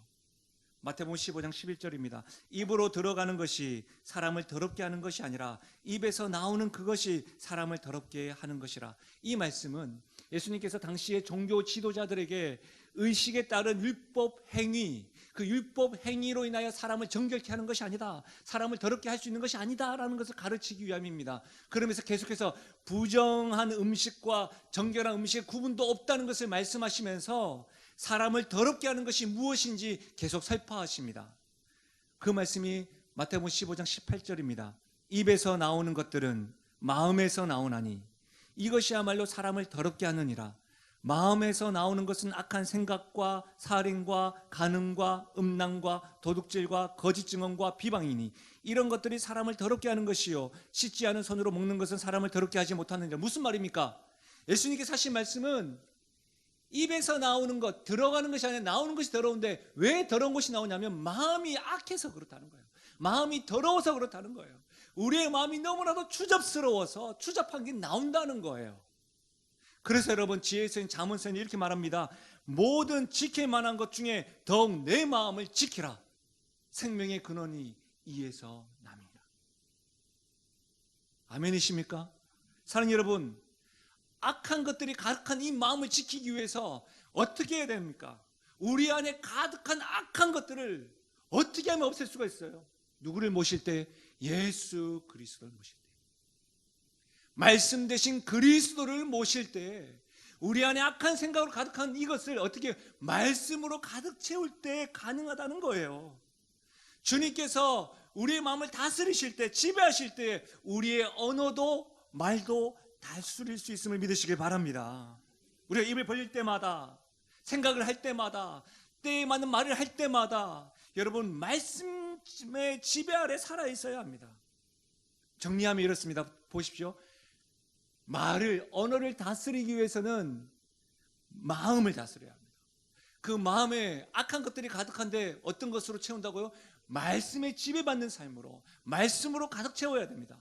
마태복음 15장 11절입니다. 입으로 들어가는 것이 사람을 더럽게 하는 것이 아니라 입에서 나오는 그것이 사람을 더럽게 하는 것이라. 이 말씀은 예수님께서 당시의 종교 지도자들에게 의식에 따른 율법 행위, 그 율법 행위로 인하여 사람을 정결케 하는 것이 아니다, 사람을 더럽게 할 수 있는 것이 아니다라는 것을 가르치기 위함입니다. 그러면서 계속해서 부정한 음식과 정결한 음식의 구분도 없다는 것을 말씀하시면서 사람을 더럽게 하는 것이 무엇인지 계속 설파하십니다. 그 말씀이 마태복음 15장 18절입니다. 입에서 나오는 것들은 마음에서 나오나니 이것이야말로 사람을 더럽게 하느니라. 마음에서 나오는 것은 악한 생각과 살인과 간음과 음란과 도둑질과 거짓 증언과 비방이니 이런 것들이 사람을 더럽게 하는 것이요 씻지 않은 손으로 먹는 것은 사람을 더럽게 하지 못하느니라. 무슨 말입니까? 예수님께서 하신 말씀은 입에서 나오는 것, 들어가는 것이 아니라 나오는 것이 더러운데 왜 더러운 것이 나오냐면 마음이 악해서 그렇다는 거예요. 마음이 더러워서 그렇다는 거예요. 우리의 마음이 너무나도 추잡스러워서 추잡한 게 나온다는 거예요. 그래서 여러분, 지혜서인 잠언서는 이렇게 말합니다. 모든 지킬 만한 것 중에 더욱 내 마음을 지키라. 생명의 근원이 이에서 남이라. 아멘이십니까? 사랑하는 여러분, 악한 것들이 가득한 이 마음을 지키기 위해서 어떻게 해야 됩니까? 우리 안에 가득한 악한 것들을 어떻게 하면 없앨 수가 있어요? 누구를 모실 때? 예수 그리스도를 모실 때, 말씀 대신 그리스도를 모실 때 우리 안에 악한 생각으로 가득한 이것을 어떻게 말씀으로 가득 채울 때 가능하다는 거예요. 주님께서 우리의 마음을 다스리실 때, 지배하실 때 우리의 언어도 말도 다스릴 수 있음을 믿으시길 바랍니다. 우리가 입을 벌릴 때마다, 생각을 할 때마다, 때에 맞는 말을 할 때마다 여러분, 말씀의 지배 아래 살아 있어야 합니다. 정리하면 이렇습니다. 보십시오. 언어를 다스리기 위해서는 마음을 다스려야 합니다. 그 마음에 악한 것들이 가득한데 어떤 것으로 채운다고요? 말씀에 지배받는 삶으로, 말씀으로 가득 채워야 됩니다.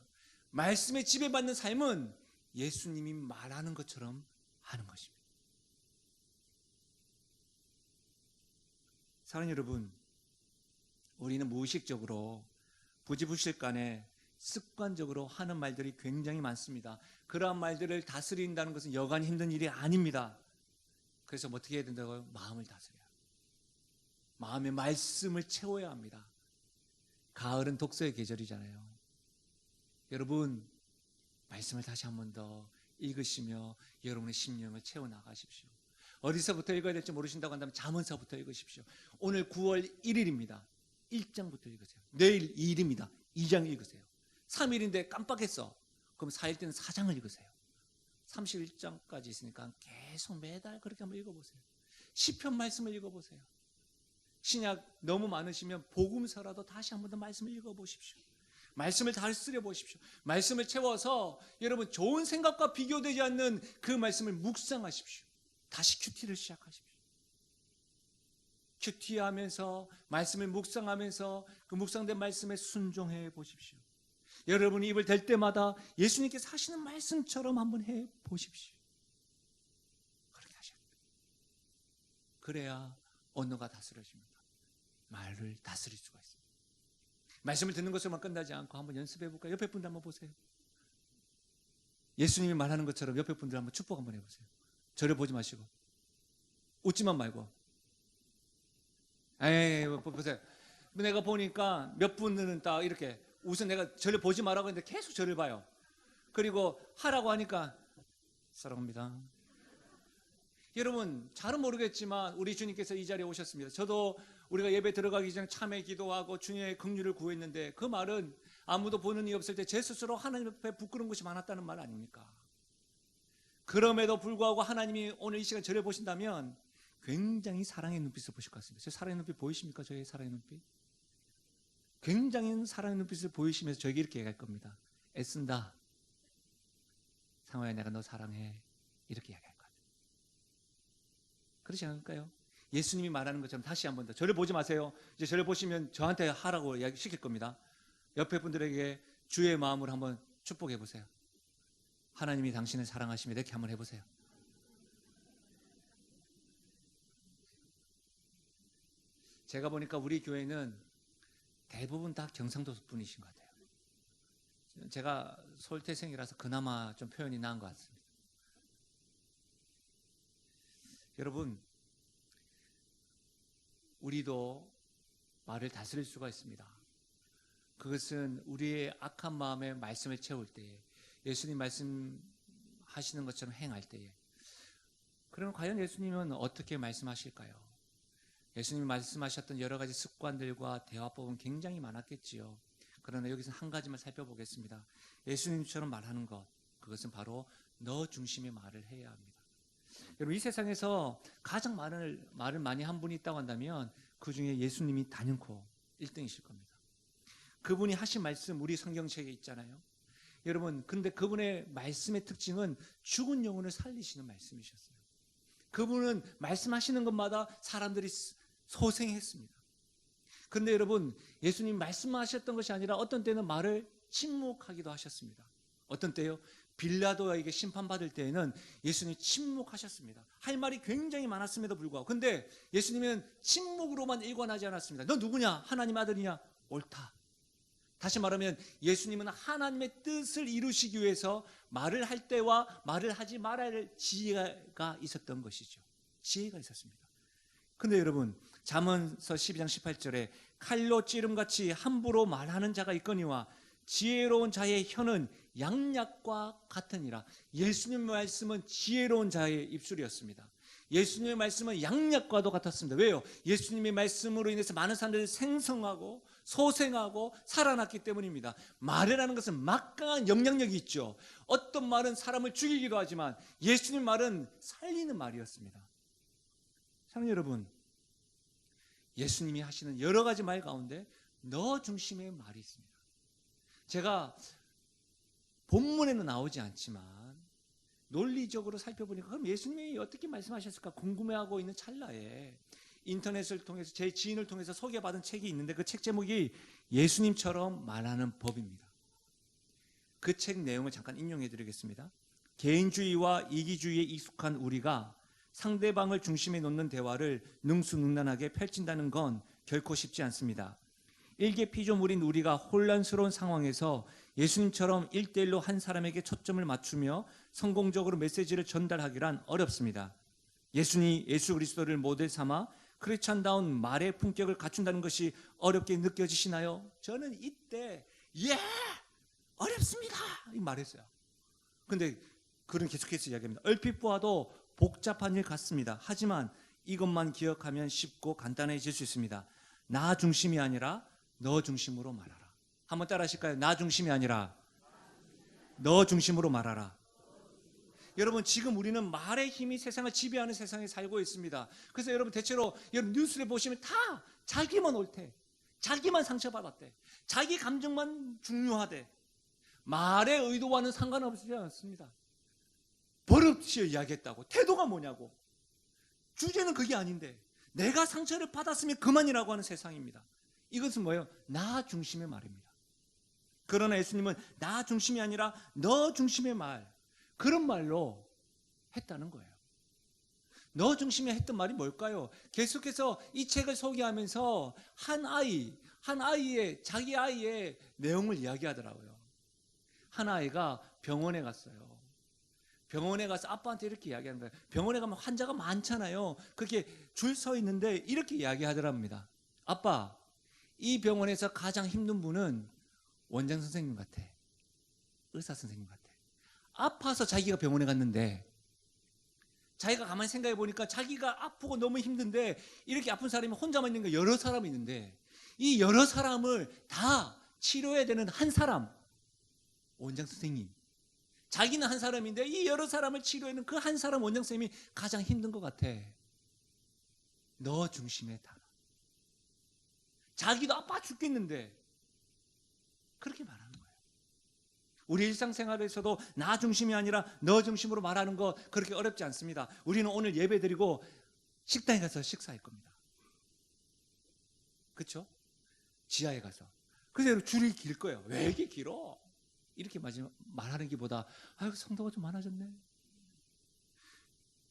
말씀에 지배받는 삶은 예수님이 말하는 것처럼 하는 것입니다. 사랑하는 여러분, 우리는 무의식적으로 부지불식간에 습관적으로 하는 말들이 굉장히 많습니다. 그러한 말들을 다스린다는 것은 여간 힘든 일이 아닙니다. 그래서 어떻게 해야 된다고요? 마음을 다스려야 합니다. 마음의 말씀을 채워야 합니다. 가을은 독서의 계절이잖아요. 여러분, 말씀을 다시 한 번 더 읽으시며 여러분의 심령을 채워나가십시오. 어디서부터 읽어야 될지 모르신다고 한다면 잠언서부터 읽으십시오. 오늘 9월 1일입니다. 1장부터 읽으세요. 내일 2일입니다. 2장 읽으세요. 3일인데 깜빡했어. 그럼 4일 때는 4장을 읽으세요. 31장까지 있으니까 계속 매달 그렇게 한번 읽어보세요. 시편 말씀을 읽어보세요. 신약 너무 많으시면 복음서라도 다시 한번 더 말씀을 읽어보십시오. 말씀을 다스려 보십시오. 말씀을 채워서 여러분, 좋은 생각과 비교되지 않는 그 말씀을 묵상하십시오. 다시 큐티를 시작하십시오. 큐티하면서 말씀을 묵상하면서 그 묵상된 말씀에 순종해 보십시오. 여러분이 입을 댈 때마다 예수님께서 하시는 말씀처럼 한번 해 보십시오. 그렇게 하셔야 됩니다. 그래야 언어가 다스려집니다. 말을 다스릴 수가 있습니다. 말씀을 듣는 것으로만 끝나지 않고 한번 연습해 볼까요? 옆에 분들 한번 보세요. 예수님이 말하는 것처럼 옆에 분들 한번 축복 한번 해보세요. 저를 보지 마시고 웃지만 말고. 에이, 보세요. 내가 보니까 몇 분들은 딱 이렇게 우선 내가 저를 보지 말라고 했는데 계속 저를 봐요. 그리고 하라고 하니까 사랑합니다. 여러분, 잘은 모르겠지만 우리 주님께서 이 자리에 오셨습니다. 저도 우리가 예배 들어가기 전에 참회 기도하고 주님의 긍휼을 구했는데 그 말은 아무도 보는 이 없을 때 제 스스로 하나님 앞에 부끄러운 것이 많았다는 말 아닙니까? 그럼에도 불구하고 하나님이 오늘 이 시간 저를 보신다면 굉장히 사랑의 눈빛을 보실 것 같습니다. 제 사랑의 눈빛 보이십니까? 저의 사랑의 눈빛? 굉장히 사랑의 눈빛을 보이시면서 저에게 이렇게 얘기할 겁니다. 애쓴다. 상호야, 내가 너 사랑해. 이렇게 얘기할 거예요. 그렇지 않을까요? 예수님이 말하는 것처럼 다시 한 번 더 저를 보지 마세요. 이제 저를 보시면 저한테 하라고 이야기 시킬 겁니다. 옆에 분들에게 주의 마음으로 한번 축복해 보세요. 하나님이 당신을 사랑하시며 이렇게 한번 해보세요. 제가 보니까 우리 교회는 대부분 다 경상도 분이신 것 같아요. 제가 서울태생이라서 그나마 좀 표현이 나은 것 같습니다. 여러분, 우리도 말을 다스릴 수가 있습니다. 그것은 우리의 악한 마음에 말씀을 채울 때에, 예수님 말씀하시는 것처럼 행할 때에. 그럼 과연 예수님은 어떻게 말씀하실까요? 예수님이 말씀하셨던 여러 가지 습관들과 대화법은 굉장히 많았겠지요. 그러나 여기서 한 가지만 살펴보겠습니다. 예수님처럼 말하는 것, 그것은 바로 너 중심의 말을 해야 합니다. 여러분, 이 세상에서 가장 말을 많이 한 분이 있다고 한다면 그 중에 예수님이 단연코 1등이실 겁니다. 그분이 하신 말씀 우리 성경책에 있잖아요. 여러분, 근데 그분의 말씀의 특징은 죽은 영혼을 살리시는 말씀이셨어요. 그분은 말씀하시는 것마다 사람들이 소생했습니다. 그런데 여러분, 예수님 말씀하셨던 것이 아니라 어떤 때는 말을 침묵하기도 하셨습니다. 어떤 때요? 빌라도에게 심판받을 때에는 예수님이 침묵하셨습니다. 할 말이 굉장히 많았음에도 불구하고. 근데 예수님은 침묵으로만 일관하지 않았습니다. 너 누구냐? 하나님 아들이냐? 옳다. 다시 말하면 예수님은 하나님의 뜻을 이루시기 위해서 말을 할 때와 말을 하지 말아야 할 지혜가 있었던 것이죠. 지혜가 있었습니다. 근데 여러분, 잠언서 12장 18절에 칼로 찌름같이 함부로 말하는 자가 있거니와 지혜로운 자의 혀는 양약과 같으니라. 예수님의 말씀은 지혜로운 자의 입술이었습니다. 예수님의 말씀은 양약과도 같았습니다. 왜요? 예수님의 말씀으로 인해서 많은 사람들이 생성하고 소생하고 살아났기 때문입니다. 말이라는 것은 막강한 영향력이 있죠. 어떤 말은 사람을 죽이기도 하지만 예수님 말은 살리는 말이었습니다. 사랑하는 여러분, 예수님이 하시는 여러 가지 말 가운데 너 중심의 말이 있습니다. 제가 본문에는 나오지 않지만 논리적으로 살펴보니까 그럼 예수님이 어떻게 말씀하셨을까 궁금해하고 있는 찰나에 인터넷을 통해서 제 지인을 통해서 소개받은 책이 있는데 그 책 제목이 예수님처럼 말하는 법입니다. 그 책 내용을 잠깐 인용해 드리겠습니다. 개인주의와 이기주의에 익숙한 우리가 상대방을 중심에 놓는 대화를 능수능란하게 펼친다는 건 결코 쉽지 않습니다. 일개 피조물인 우리가 혼란스러운 상황에서 예수님처럼 1대1로 한 사람에게 초점을 맞추며 성공적으로 메시지를 전달하기란 어렵습니다. 예수 그리스도를 모델 삼아 크리스찬다운 말의 품격을 갖춘다는 것이 어렵게 느껴지시나요? 저는 이때 어렵습니다 이 말했어요. 근데 그는 계속해서 이야기합니다. 얼핏 보아도 복잡한 일 같습니다. 하지만 이것만 기억하면 쉽고 간단해질 수 있습니다. 나 중심이 아니라 너 중심으로 말하라. 한번 따라 하실까요? 나 중심이 아니라 너 중심으로 말하라. 여러분, 지금 우리는 말의 힘이 세상을 지배하는 세상에 살고 있습니다. 그래서 여러분, 대체로 여러분 뉴스를 보시면 다 자기만 옳대, 자기만 상처받았대, 자기 감정만 중요하대. 말의 의도와는 상관없지 않습니다. 버릇이 이야기했다고, 태도가 뭐냐고. 주제는 그게 아닌데 내가 상처를 받았으면 그만이라고 하는 세상입니다. 이것은 뭐예요? 나 중심의 말입니다. 그러나 예수님은 나 중심이 아니라 너 중심의 말, 그런 말로 했다는 거예요. 너 중심에 했던 말이 뭘까요? 계속해서 이 책을 소개하면서 자기 아이의 내용을 이야기하더라고요. 한 아이가 병원에 갔어요. 병원에 가서 아빠한테 이렇게 이야기하는 거예요. 병원에 가면 환자가 많잖아요. 그렇게 줄 서 있는데 이렇게 이야기하더랍니다. 아빠, 이 병원에서 가장 힘든 분은 원장 선생님 같아, 의사 선생님 같아. 아파서 자기가 병원에 갔는데 자기가 가만히 생각해 보니까 자기가 아프고 너무 힘든데 이렇게 아픈 사람이 혼자만 있는 게 여러 사람이 있는데 이 여러 사람을 다 치료해야 되는 한 사람, 원장 선생님. 자기는 한 사람인데 이 여러 사람을 치료하는 그 한 사람 원장 선생님이 가장 힘든 것 같아. 너 중심에 달아. 자기도 아파 죽겠는데 그렇게 말하는 거예요. 우리 일상생활에서도 나 중심이 아니라 너 중심으로 말하는 거 그렇게 어렵지 않습니다. 우리는 오늘 예배 드리고 식당에 가서 식사할 겁니다. 그렇죠? 지하에 가서. 그래서 줄이 길 거예요. 왜 이렇게 길어? 이렇게 말하는 게보다 아유, 성도가 좀 많아졌네.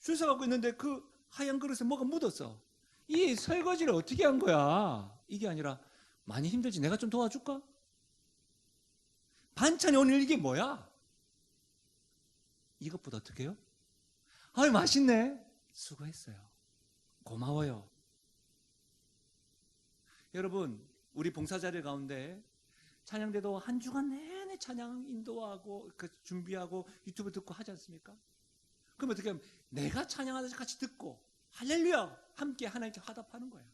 줄 서갖고 있는데 그 하얀 그릇에 뭐가 묻었어. 이 설거지를 어떻게 한 거야? 이게 아니라 많이 힘들지. 내가 좀 도와줄까? 반찬이 오늘 이게 뭐야? 이것보다 어떻게 해요? 아유, 맛있네. 수고했어요. 고마워요. 여러분, 우리 봉사자들 가운데 찬양대도 한 주간 내내 찬양 인도하고 준비하고 유튜브 듣고 하지 않습니까? 그럼 어떻게 하면 내가 찬양하듯이 같이 듣고 할렐루야 함께 하나님께 화답하는 거예요.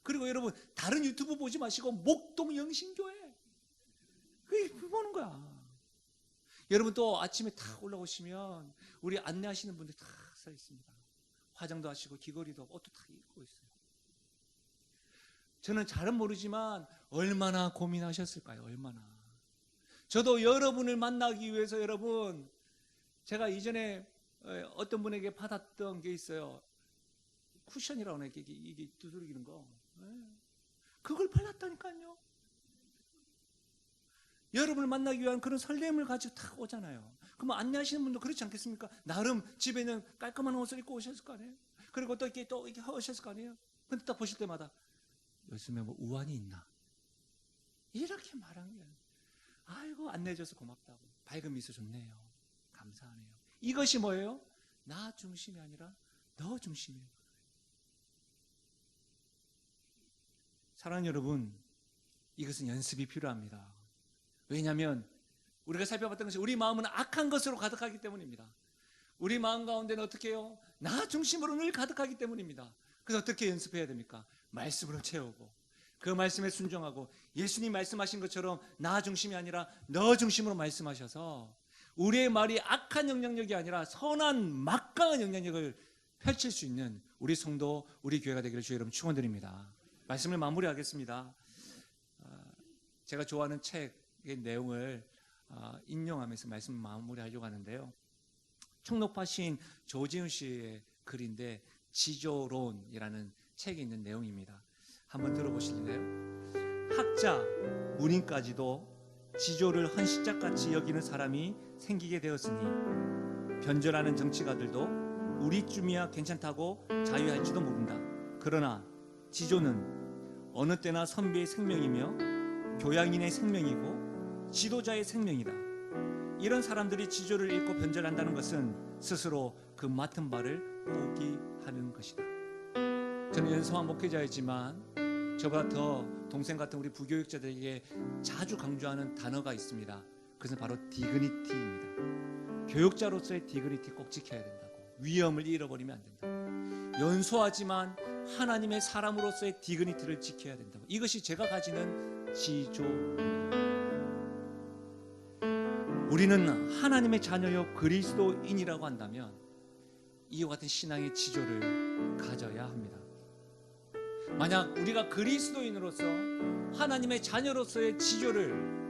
그리고 여러분, 다른 유튜브 보지 마시고 목동 영신교회 그게 보는 거야. 여러분, 또 아침에 탁 올라오시면 우리 안내하시는 분들 다 서 있습니다. 화장도 하시고 귀걸이도 하고 옷도 다 입고 있어요. 저는 잘은 모르지만 얼마나 고민하셨을까요? 얼마나. 저도 여러분을 만나기 위해서, 여러분, 제가 이전에 어떤 분에게 받았던 게 있어요. 쿠션이라고 하네. 이게 두드리는 거. 그걸 팔았다니까요. 여러분을 만나기 위한 그런 설렘을 가지고 딱 오잖아요. 그러면 안내하시는 분도 그렇지 않겠습니까? 나름 집에 있는 깔끔한 옷을 입고 오셨을 거 아니에요? 그리고 또 이렇게 오셨을 거 아니에요? 근데 딱 보실 때마다 요즘에 뭐 우환이 있나? 이렇게 말한 거예요. 아이고, 안내해줘서 고맙다고. 밝은 미소 좋네요. 감사하네요. 이것이 뭐예요? 나 중심이 아니라 너 중심이에요. 사랑하는 여러분, 이것은 연습이 필요합니다. 왜냐하면 우리가 살펴봤던 것이 우리 마음은 악한 것으로 가득하기 때문입니다. 우리 마음 가운데는 어떻게 해요? 나 중심으로 늘 가득하기 때문입니다. 그래서 어떻게 연습해야 됩니까? 말씀으로 채우고 그 말씀에 순종하고 예수님 말씀하신 것처럼 나 중심이 아니라 너 중심으로 말씀하셔서 우리의 말이 악한 영향력이 아니라 선한 막강한 영향력을 펼칠 수 있는 우리 성도, 우리 교회가 되기를 주의 이름 축원드립니다. 말씀을 마무리하겠습니다. 제가 좋아하는 책의 내용을 인용하면서 말씀을 마무리하려고 하는데요. 총독파 시인 조지훈 씨의 글인데 지조론이라는 책에 있는 내용입니다. 한번 들어보실래요? 학자, 문인까지도 지조를 헌신짝같이 여기는 사람이 생기게 되었으니 변절하는 정치가들도 우리쯤이야 괜찮다고 자유할지도 모른다. 그러나 지조는 어느 때나 선비의 생명이며 교양인의 생명이고 지도자의 생명이다. 이런 사람들이 지조를 잃고 변절한다는 것은 스스로 그 맡은 바를 포기하는 것이다. 저는 연소한 목회자이지만 저보다 더 동생 같은 우리 부교육자들에게 자주 강조하는 단어가 있습니다. 그것은 바로 디그니티입니다. 교육자로서의 디그니티 꼭 지켜야 된다고. 위엄을 잃어버리면 안 된다. 연소하지만 하나님의 사람으로서의 디그니티를 지켜야 된다고. 이것이 제가 가지는 지조입니다. 우리는 하나님의 자녀요 그리스도인이라고 한다면 이와 같은 신앙의 지조를 가져야 합니다. 만약 우리가 그리스도인으로서 하나님의 자녀로서의 지조를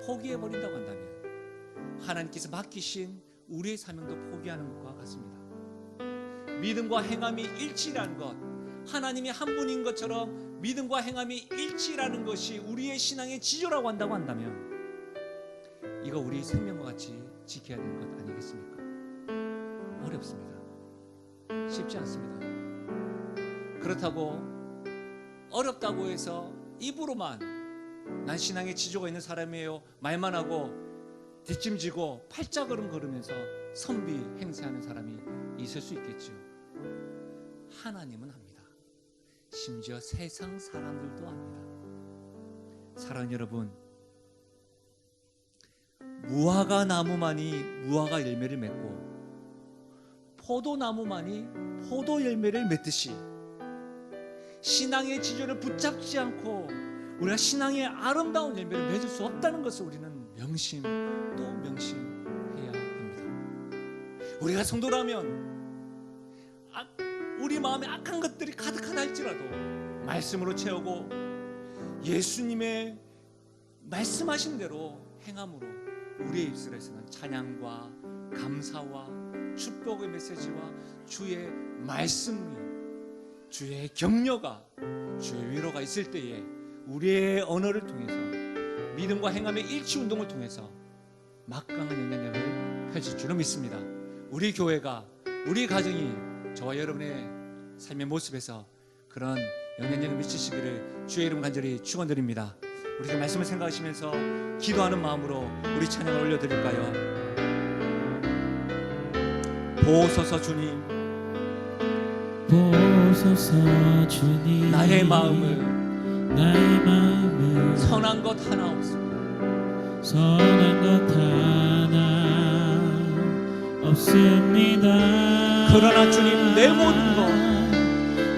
포기해버린다고 한다면 하나님께서 맡기신 우리의 사명도 포기하는 것과 같습니다. 믿음과 행함이 일치라는 것, 하나님이 한 분인 것처럼 믿음과 행함이 일치라는 것이 우리의 신앙의 지조라고 한다고 한다면 이거 우리 생명과 같이 지켜야 되는 것 아니겠습니까? 어렵습니다. 쉽지 않습니다. 그렇다고 어렵다고 해서 입으로만 난 신앙의 지조가 있는 사람이에요 말만 하고 뒷짐지고 팔자걸음 걸으면서 선비 행세하는 사람이 있을 수 있겠죠. 하나님은 합니다. 심지어 세상 사람들도 합니다. 사랑하는 여러분, 무화과 나무만이 무화과 열매를 맺고 포도나무만이 포도 열매를 맺듯이 신앙의 지조를 붙잡지 않고 우리가 신앙의 아름다운 열매를 맺을 수 없다는 것을 우리는 명심 또 명심해야 합니다. 우리가 성도라면 우리 마음에 악한 것들이 가득하다 할지라도 말씀으로 채우고 예수님의 말씀하신 대로 행함으로 우리의 입술에서는 찬양과 감사와 축복의 메시지와 주의 말씀이, 주의 격려가, 주의 위로가 있을 때에 우리의 언어를 통해서 믿음과 행함의 일치운동을 통해서 막강한 영향력을 펼칠 줄로 믿습니다. 우리 교회가, 우리 가정이 저와 여러분의 삶의 모습에서 그런 영향력을 미치시기를 주의 이름 간절히 축원드립니다. 우리 그 말씀을 생각하시면서 기도하는 마음으로 우리 찬양을 올려드릴까요? 보소서 주님, 보소서 주님, 나의 마음을 선한 선한 것 하나 없습니다. 것 하나 없습니다. 그러나 주님, 내 모든 것,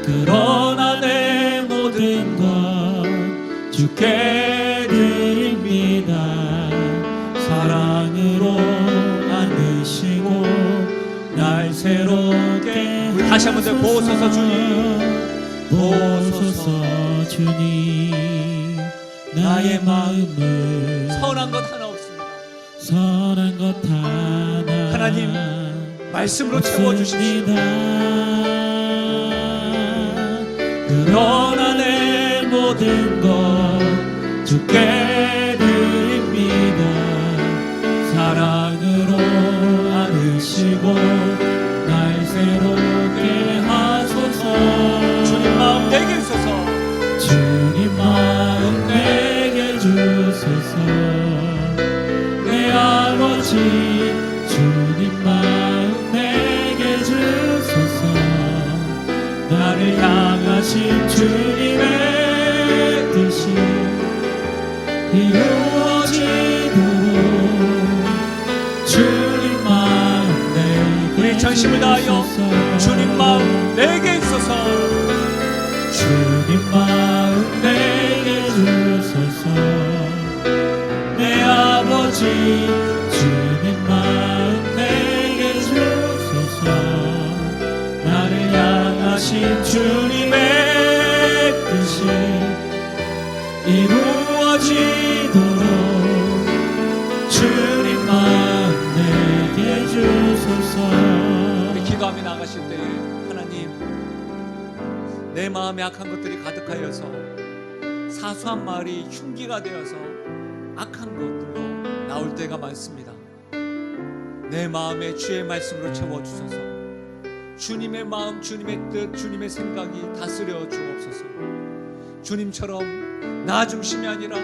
그러나 내 모든 것 주께 드립니다. 사랑으로 안으시고 날 새롭게 우리 다시 한번 더 보소서 주님, 보소서 주님, 나의 마음을 선한 것 하나 없습니다. 선한 것 하나 하나님, 말씀으로 채워주십시오. 그러나 내 모든 것 주께 드립니다. 사랑으로 안으시고 날 새롭게 하소서. 주님 마음 내게 주소서. 주님 마음 내게 주소서. 내 아버지 주님 마음 내게 주소서. 나를 향하신 주님의 뜻이 이루어지도록 주님 마음 내게 우리 전심을 다하여 주소서. 주님 마음 내게 있어서 주님 마음 내게 주소서. 내 아버지 주님 마음 내게 주소서. 나를 향하신 주님의 뜻이 이루어지도록 주님 마음 내게 주소서. 우리 기도하며 나가실 때에 하나님, 내 마음에 악한 것들이 가득하여서 사소한 말이 흉기가 되어서 악한 것들로 나올 때가 많습니다. 내 마음에 주의 말씀으로 채워주소서. 주님의 마음, 주님의 뜻, 주님의 생각이 다스려 주옵소서. 주님처럼 나 중심이 아니라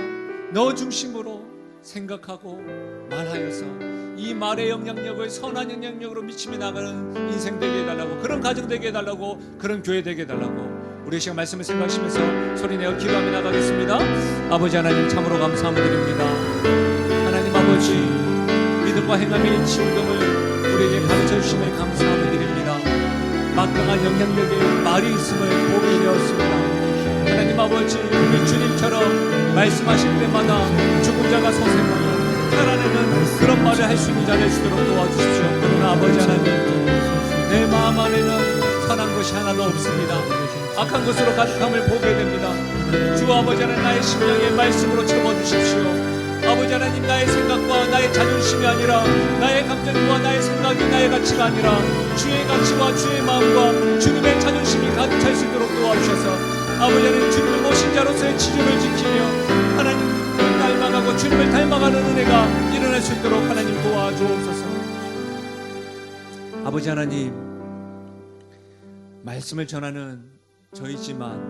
너 중심으로 생각하고 말하여서 이 말의 영향력을 선한 영향력으로 미치며 나가는 인생 되게 해달라고, 그런 가정 되게 해달라고, 그런 교회 되게 해달라고 우리 시간 말씀을 생각하시면서 소리내어 기도하며 나가겠습니다. 아버지 하나님, 참으로 감사함을 드립니다. 하나님 아버지, 믿음과 행함의 일치운동을 우리에게 가르쳐 주심에 감사함을 드립니다. 막강한 영향력의 말이 있음을 보게 되었습니다. 하나님 아버지, 우리 주님처럼 말씀하실 때마다 죽은 자가 소생하고 살아내는 그런 말을 할 수 있는 자 될 수 있도록 도와주십시오. 그러나 아버지 하나님, 내 마음 안에는 선한 것이 하나도 없습니다. 악한 것으로 가득함을 보게 됩니다. 주 아버지 하나님, 나의 심령의 말씀으로 채워주십시오. 아버지 하나님, 나의 생각과 나의 자존심이 아니라, 나의 감정과 나의 생각이 나의 가치가 아니라 주의 가치와 주의 마음과 주님의 자존심이 가득 찰 수 있도록 도와주셔서 아버지 하나님, 주님을 모신 자로서의 지존을 지키며 하나님을 닮아가고 주님을 닮아가는 은혜가 일어날 수 있도록 하나님 도와주옵소서. 아버지 하나님, 말씀을 전하는 저희지만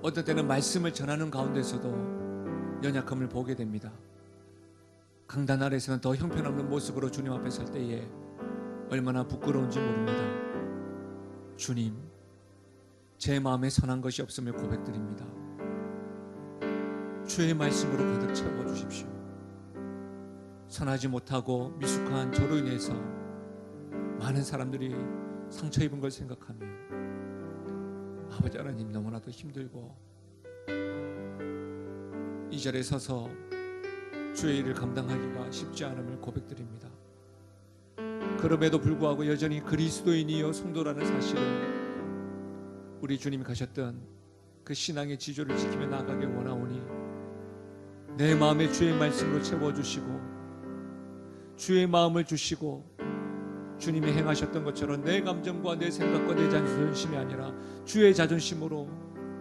어떤 때는 말씀을 전하는 가운데서도 연약함을 보게 됩니다. 강단 아래서는 더 형편없는 모습으로 주님 앞에 설 때에 얼마나 부끄러운지 모릅니다. 주님, 제 마음에 선한 것이 없음을 고백드립니다. 주의 말씀으로 가득 채워주십시오. 선하지 못하고 미숙한 저로 인해서 많은 사람들이 상처 입은 걸 생각하며 아버지 하나님, 너무나도 힘들고 이 자리에 서서 주의 일을 감당하기가 쉽지 않음을 고백드립니다. 그럼에도 불구하고 여전히 그리스도인이요 성도라는 사실을 우리 주님이 가셨던 그 신앙의 지조를 지키며 나아가길 원하오니 내 마음에 주의 말씀으로 채워주시고 주의 마음을 주시고 주님이 행하셨던 것처럼 내 감정과 내 생각과 내 자존심이 아니라 주의 자존심으로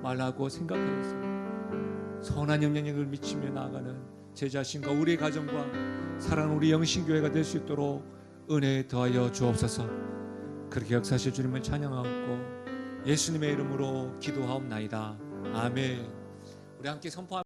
말하고 생각하여서 선한 영향력을 미치며 나아가는 제 자신과 우리의 가정과 사랑하는 우리 영신교회가 될 수 있도록 은혜 더하여 주옵소서. 그렇게 역사하실 주님을 찬양하고 예수님의 이름으로 기도하옵나이다. 아멘. 우리 함께 선포합니다.